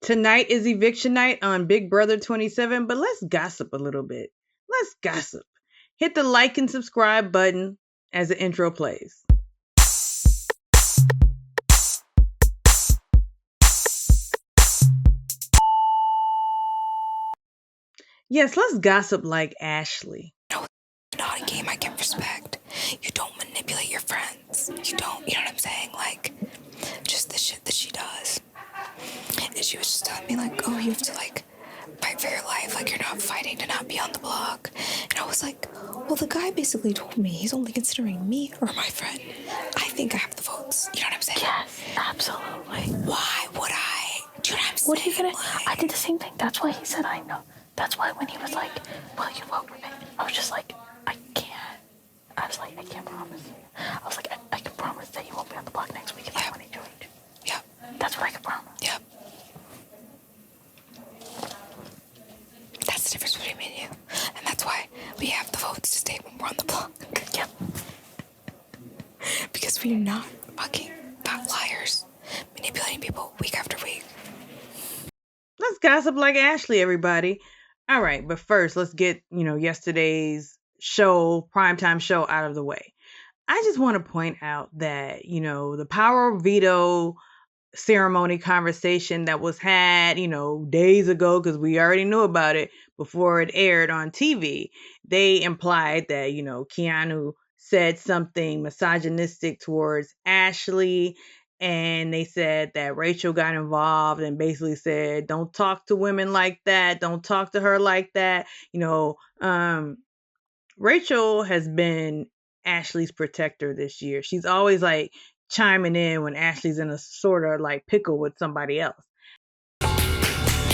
Tonight is eviction night on Big Brother 27, but let's gossip a little bit. Let's gossip. Hit the like and subscribe button as the intro plays. Yes, let's gossip like Ashley. No, it's not a game I can respect. You don't manipulate your friends. You know what I'm saying? Like, just the shit that she does. And she was just telling me, like, oh, you have to, like, fight for your life. Like, you're not fighting to not be on the block. And I was like, well, the guy basically told me he's only considering me or my friend. I think I have the votes. You know what I'm saying? Yes, absolutely. Why would I? Do you know what I'm saying? What are you gonna? Like, I did the same thing. That's why he said I know. That's why when he was like, will you vote for me? I was just like, I can't. I was like, I can't promise you. I was like, I can promise that you won't be on the block next week if I want to join. Yeah. That's what I can promise. Yeah. That's the difference between me and you. And that's why we have the votes to stay when we're on the block. Yep. Because we're not fucking fat liars manipulating people week after week. Let's gossip like Ashley, everybody. All right, but first, let's get, yesterday's primetime show out of the way. I just want to point out that, the power of veto ceremony conversation that was had, days ago, because we already knew about it before it aired on TV. They implied that, Keanu said something misogynistic towards Ashley, and they said that Rachel got involved and basically said, don't talk to women like that. Don't talk to her like that. Rachel has been Ashley's protector this year. She's always like chiming in when Ashley's in a sort of like pickle with somebody else.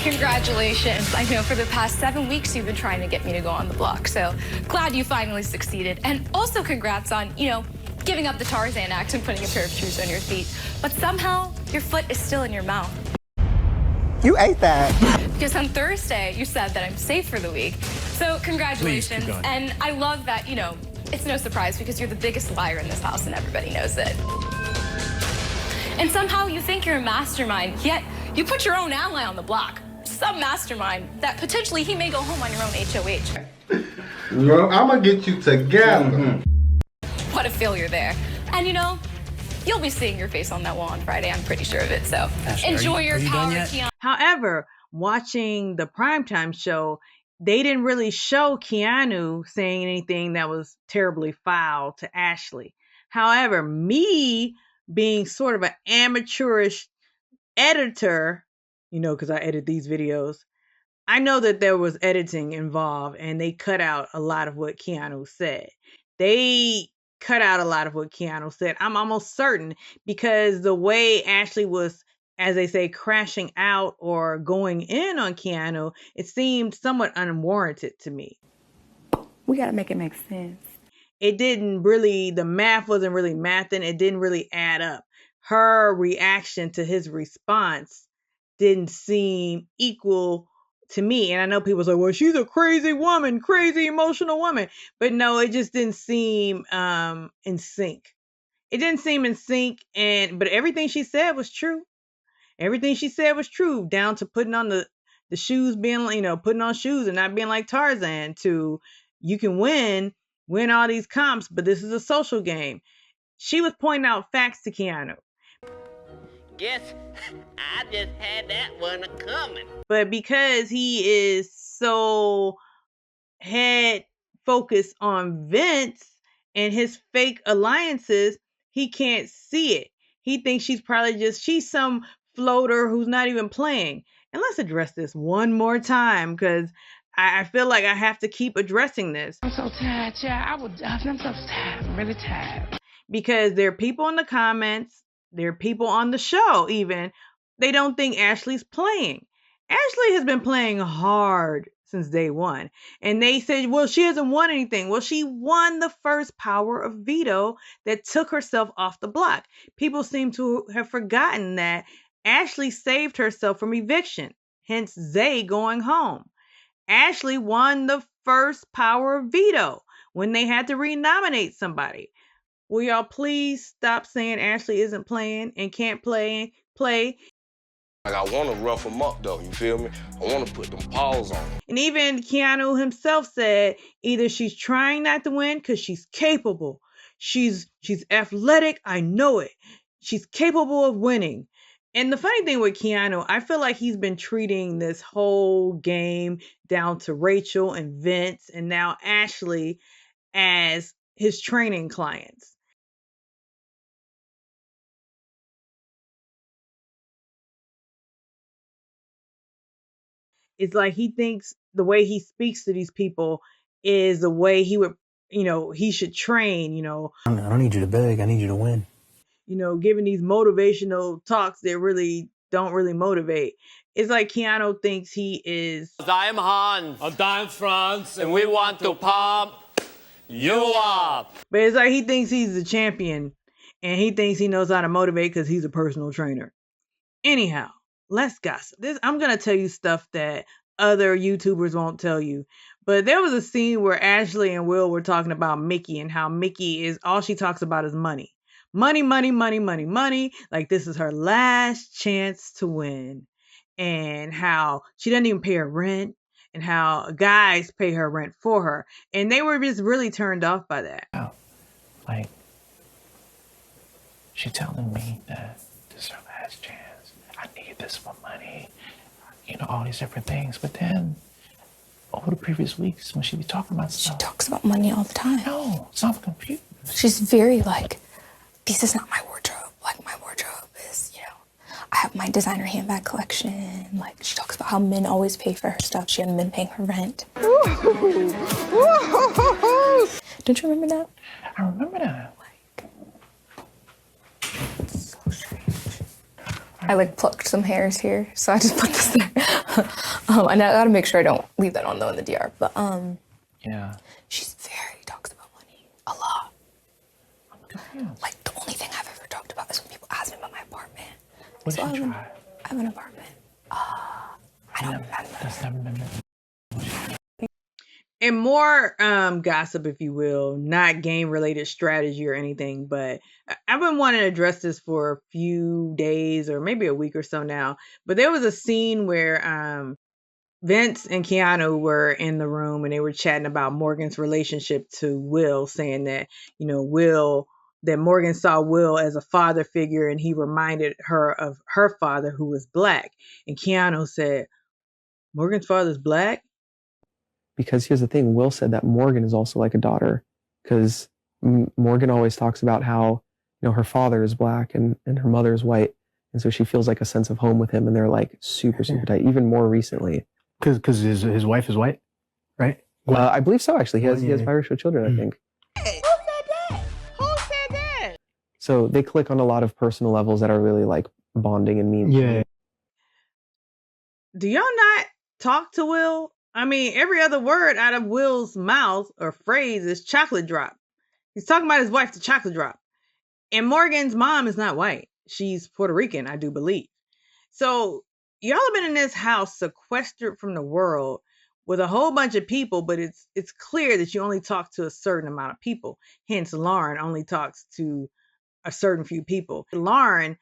Congratulations. I know for the past 7 weeks you've been trying to get me to go on the block, so glad you finally succeeded. And also congrats on, giving up the Tarzan act and putting a pair of shoes on your feet. But somehow your foot is still in your mouth. You ate that. Because on Thursday you said that I'm safe for the week. So congratulations. And I love that, it's no surprise because you're the biggest liar in this house and everybody knows it. And somehow you think you're a mastermind, yet you put your own ally on the block. Some mastermind that potentially he may go home on your own HOH. Well, I'm gonna get you together. What a failure there. And you'll be seeing your face on that wall on Friday. I'm pretty sure of it. So Ashley, enjoy your power, Keanu. However, watching the primetime show, they didn't really show Keanu saying anything that was terribly foul to Ashley. However, me being sort of an amateurish editor, because I edit these videos, I know that there was editing involved and they cut out a lot of what Keanu said. They cut out a lot of what Keanu said. I'm almost certain because the way Ashley was, as they say, crashing out or going in on Keanu, it seemed somewhat unwarranted to me. We got to make it make sense. It didn't really, the math wasn't really mathing. It didn't really add up. Her reaction to his response didn't seem equal to me. And I know people say, well, she's a crazy woman, crazy emotional woman. But no, it just didn't seem in sync. It didn't seem in sync. But everything she said was true. Everything she said was true, down to putting on the shoes, being, putting on shoes and not being like Tarzan, to you can win all these comps, but this is a social game. She was pointing out facts to Keanu. Guess I just had that one coming. But because he is so head focused on Vince and his fake alliances, he can't see it. He thinks she's some floater who's not even playing. And let's address this one more time, because I feel like I have to keep addressing this. I'm so tired, child. I'm so tired. I'm really tired. Because there are people in the comments, there are people on the show even, they don't think Ashley's playing. Ashley has been playing hard since day one. And they said, well, she hasn't won anything. Well, she won the first power of veto that took herself off the block. People seem to have forgotten that Ashley saved herself from eviction, hence Zay going home. Ashley won the first power of veto when they had to renominate somebody. Will y'all please stop saying Ashley isn't playing and can't play? Like, I want to rough them up, though, you feel me? I want to put them paws on them. And even Keanu himself said either she's trying not to win because she's capable. She's athletic, I know it. She's capable of winning. And the funny thing with Keanu, I feel like he's been treating this whole game down to Rachel and Vince and now Ashley as his training clients. It's like he thinks the way he speaks to these people is the way he would, he should train, I don't need you to beg. I need you to win. Giving these motivational talks that really don't really motivate. It's like Keanu thinks he is. I'm Hans. And I'm Franz. And we want to pump you up. But it's like he thinks he's the champion and he thinks he knows how to motivate because he's a personal trainer. Anyhow, let's gossip. I'm going to tell you stuff that other YouTubers won't tell you. But there was a scene where Ashley and Will were talking about Mickey and how Mickey is, all she talks about is money. Money, money, money, money, money. Like this is her last chance to win. And how she doesn't even pay her rent and how guys pay her rent for her. And they were just really turned off by that. Like, she telling me that this is her last chance. I need this for money. All these different things. But then, over the previous weeks, when she be talking about stuff. She talks about money all the time. No, it's not confused. She's very like, this is not my wardrobe. Like, my wardrobe is, I have my designer handbag collection. Like, she talks about how men always pay for her stuff. She hasn't been paying her rent. Don't you remember that? I remember that. So strange. I plucked some hairs here, so I just put this there. And I gotta make sure I don't leave that on though in the DR. But yeah, she's very talks about money a lot. I'm confused. Like the only thing I've ever talked about is when people ask me about my apartment. What did you try? I have an apartment. I don't remember. That's never been. And more gossip, if you will, not game related strategy or anything, but I've been wanting to address this for a few days or maybe a week or so now. But there was a scene where Vince and Keanu were in the room and they were chatting about Morgan's relationship to Will, saying that, that Morgan saw Will as a father figure and he reminded her of her father who was black. And Keanu said, Morgan's father's black? Because here's the thing, Will said that Morgan is also like a daughter because Morgan always talks about how, her father is black and her mother is white. And so she feels like a sense of home with him and they're like super, super tight, even more recently. Because his wife is white, right? I believe so, actually. He has biracial children, I think. Hey, who said that? Who said that? So they click on a lot of personal levels that are really like bonding and mean. Yeah. Do y'all not talk to Will? I mean, every other word out of Will's mouth or phrase is chocolate drop. He's talking about his wife, the chocolate drop. And Morgan's mom is not white. She's Puerto Rican, I do believe. So y'all have been in this house sequestered from the world with a whole bunch of people, but it's clear that you only talk to a certain amount of people. Hence, Lauren only talks to a certain few people. Lauren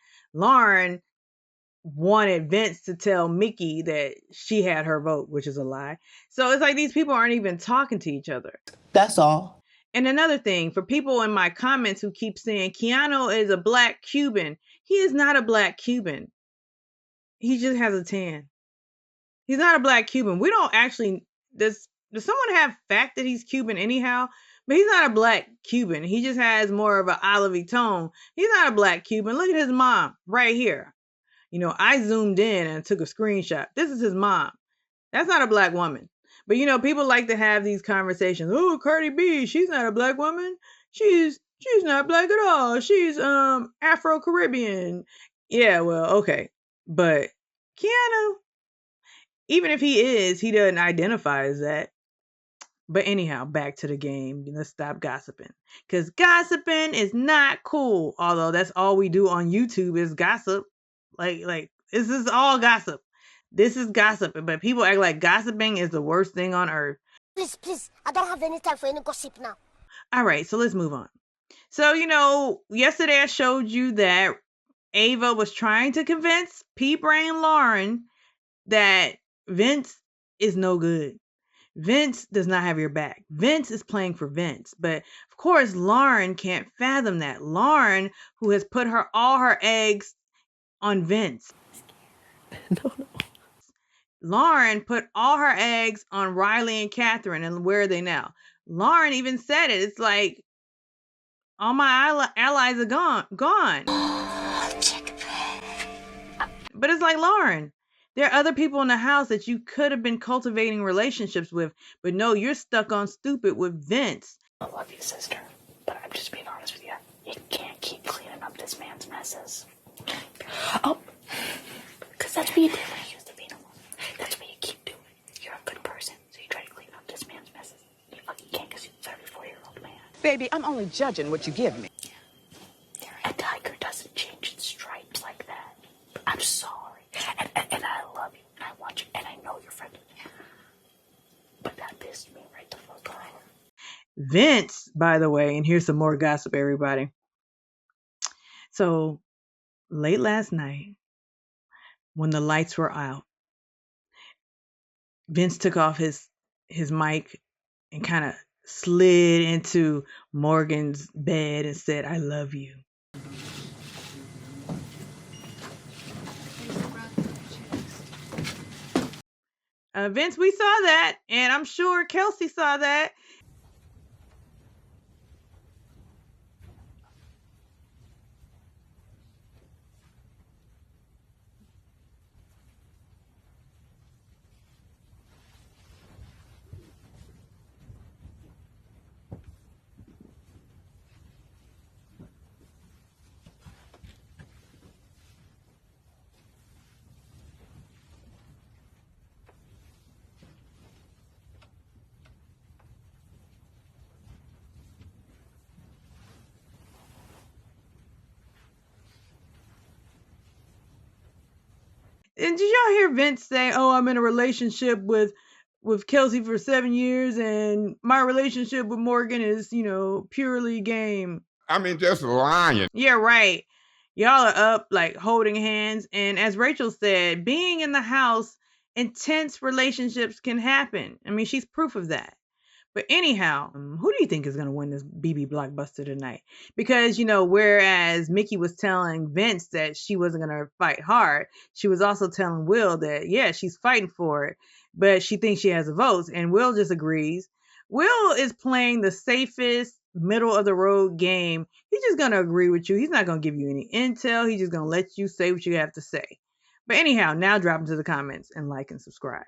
wanted Vince to tell Mickey that she had her vote, which is a lie. So it's like these people aren't even talking to each other. That's all. And another thing, for people in my comments who keep saying Keanu is a black Cuban, he is not a black Cuban. He just has a tan. He's not a black Cuban. We don't actually, does someone have fact that he's Cuban anyhow? But he's not a black Cuban. He just has more of an olivey tone. He's not a black Cuban. Look at his mom right here. I zoomed in and took a screenshot. This is his mom. That's not a black woman. But, people like to have these conversations. Oh, Cardi B, she's not a black woman. She's not black at all. She's Afro-Caribbean. Yeah, well, okay. But Keanu, even if he is, he doesn't identify as that. But anyhow, back to the game. Let's stop gossiping. Because gossiping is not cool. Although that's all we do on YouTube is gossip. Like this is all gossip. This is gossip. But people act like gossiping is the worst thing on earth. Please, I don't have any time for any gossip now. All right, so let's move on. So, yesterday I showed you that Ava was trying to convince P-Brain Lauren that Vince is no good. Vince does not have your back. Vince is playing for Vince. But of course, Lauren can't fathom that. Lauren, who has put all her eggs on Vince. No. Lauren put all her eggs on Riley and Catherine, and where are they now? Lauren even said it. It's like, all my allies are gone. But it's like, Lauren, there are other people in the house that you could have been cultivating relationships with, but no, you're stuck on stupid with Vince. I love you, sister, but I'm just being honest with you. You can't keep cleaning up this man's messes. Oh, because that's what you did when you used to be alone. That's what you keep doing. You're a good person, so you try to clean up this man's messes. You fucking can't because you're a 34-year-old man. Baby, I'm only judging what you give me. A tiger doesn't change its stripes like that. I'm sorry. And I love you, and I want you, and I know you're friendly. But that pissed me right the fuck off. Vince, by the way, and here's some more gossip, everybody. So, late last night, when the lights were out, Vince took off his mic and kind of slid into Morgan's bed and said, "I love you." Vince, we saw that, and I'm sure Kelsey saw that. And did y'all hear Vince say, "Oh, I'm in a relationship with Kelsey for 7 years, and my relationship with Morgan is, purely game"? I mean, just lying. Yeah, right. Y'all are up like holding hands, and as Rachel said, being in the house, intense relationships can happen. I mean, she's proof of that. But anyhow, who do you think is going to win this BB blockbuster tonight? Because, whereas Mickey was telling Vince that she wasn't going to fight hard, she was also telling Will that, yeah, she's fighting for it, but she thinks she has the votes. And Will just agrees. Will is playing the safest, middle of the road game. He's just going to agree with you. He's not going to give you any intel. He's just going to let you say what you have to say. But anyhow, now drop into the comments and like and subscribe.